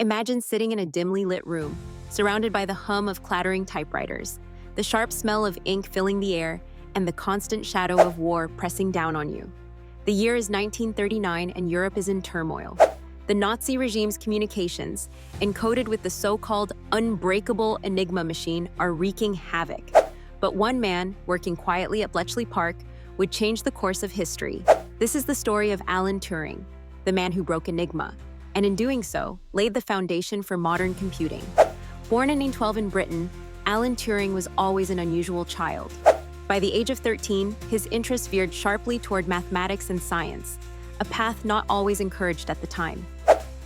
Imagine sitting in a dimly lit room, surrounded by the hum of clattering typewriters, the sharp smell of ink filling the air, and the constant shadow of war pressing down on you. The year is 1939 and Europe is in turmoil. The Nazi regime's communications, encoded with the so-called unbreakable Enigma machine, are wreaking havoc. But one man, working quietly at Bletchley Park, would change the course of history. This is the story of Alan Turing, the man who broke Enigma, and in doing so, laid the foundation for modern computing. Born in 1912 in Britain, Alan Turing was always an unusual child. By the age of 13, his interests veered sharply toward mathematics and science, a path not always encouraged at the time.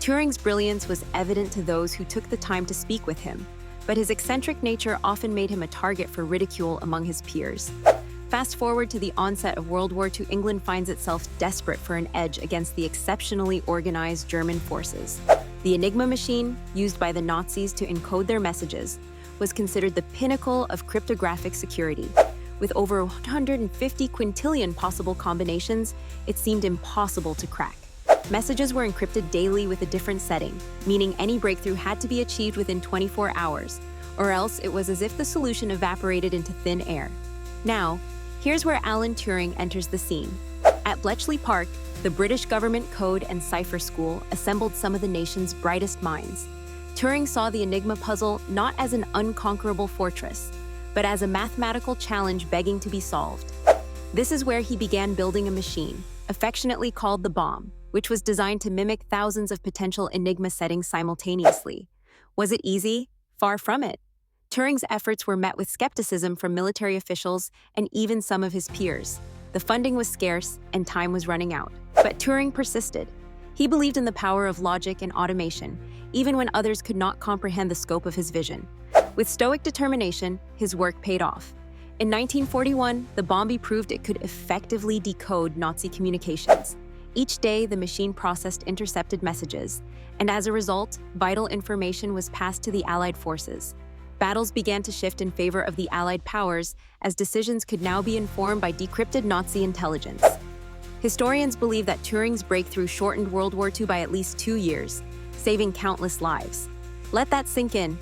Turing's brilliance was evident to those who took the time to speak with him, but his eccentric nature often made him a target for ridicule among his peers. Fast forward to the onset of World War II, England finds itself desperate for an edge against the exceptionally organized German forces. The Enigma machine, used by the Nazis to encode their messages, was considered the pinnacle of cryptographic security. With over 150 quintillion possible combinations, it seemed impossible to crack. Messages were encrypted daily with a different setting, meaning any breakthrough had to be achieved within 24 hours, or else it was as if the solution evaporated into thin air. Now, here's where Alan Turing enters the scene. At Bletchley Park, the British Government Code and Cipher School assembled some of the nation's brightest minds. Turing saw the Enigma puzzle not as an unconquerable fortress, but as a mathematical challenge begging to be solved. This is where he began building a machine, affectionately called the bomb, which was designed to mimic thousands of potential Enigma settings simultaneously. Was it easy? Far from it. Turing's efforts were met with skepticism from military officials and even some of his peers. The funding was scarce and time was running out. But Turing persisted. He believed in the power of logic and automation, even when others could not comprehend the scope of his vision. With stoic determination, his work paid off. In 1941, the bomb proved it could effectively decode Nazi communications. Each day, the machine processed intercepted messages, and as a result, vital information was passed to the Allied forces. Battles began to shift in favor of the Allied powers, as decisions could now be informed by decrypted Nazi intelligence. Historians believe that Turing's breakthrough shortened World War II by at least 2 years, saving countless lives. Let that sink in.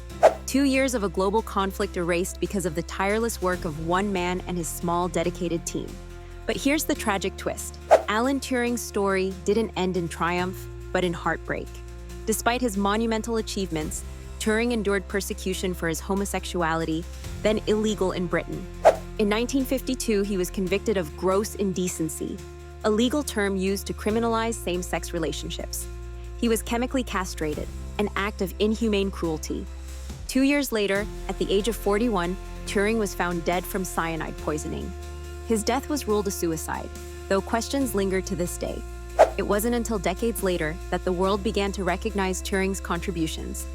2 years of a global conflict erased because of the tireless work of one man and his small, dedicated team. But here's the tragic twist. Alan Turing's story didn't end in triumph, but in heartbreak. Despite his monumental achievements, Turing endured persecution for his homosexuality, then illegal in Britain. In 1952, he was convicted of gross indecency, a legal term used to criminalize same-sex relationships. He was chemically castrated, an act of inhumane cruelty. 2 years later, at the age of 41, Turing was found dead from cyanide poisoning. His death was ruled a suicide, though questions linger to this day. It wasn't until decades later that the world began to recognize Turing's contributions.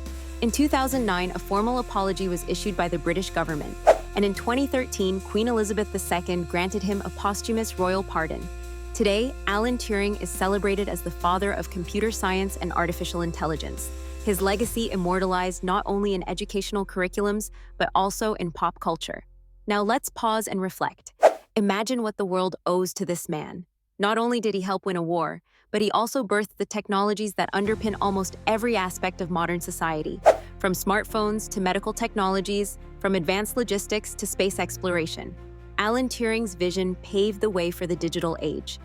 In 2009, a formal apology was issued by the British government, and in 2013, Queen Elizabeth II granted him a posthumous royal pardon. Today, Alan Turing is celebrated as the father of computer science and artificial intelligence. His legacy immortalized not only in educational curriculums, but also in pop culture. Now let's pause and reflect. Imagine what the world owes to this man. Not only did he help win a war, but he also birthed the technologies that underpin almost every aspect of modern society, from smartphones to medical technologies, from advanced logistics to space exploration. Alan Turing's vision paved the way for the digital age.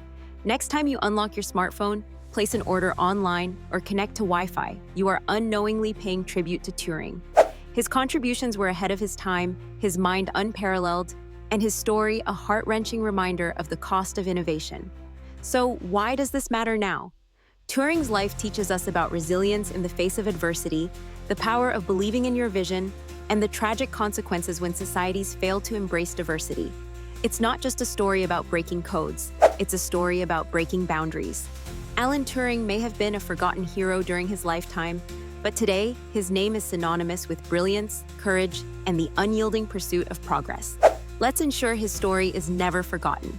Next time you unlock your smartphone, place an order online, or connect to Wi-Fi, you are unknowingly paying tribute to Turing. His contributions were ahead of his time, his mind unparalleled, and his story a heart-wrenching reminder of the cost of innovation. So why does this matter now? Turing's life teaches us about resilience in the face of adversity, the power of believing in your vision, and the tragic consequences when societies fail to embrace diversity. It's not just a story about breaking codes, it's a story about breaking boundaries. Alan Turing may have been a forgotten hero during his lifetime, but today, his name is synonymous with brilliance, courage, and the unyielding pursuit of progress. Let's ensure his story is never forgotten.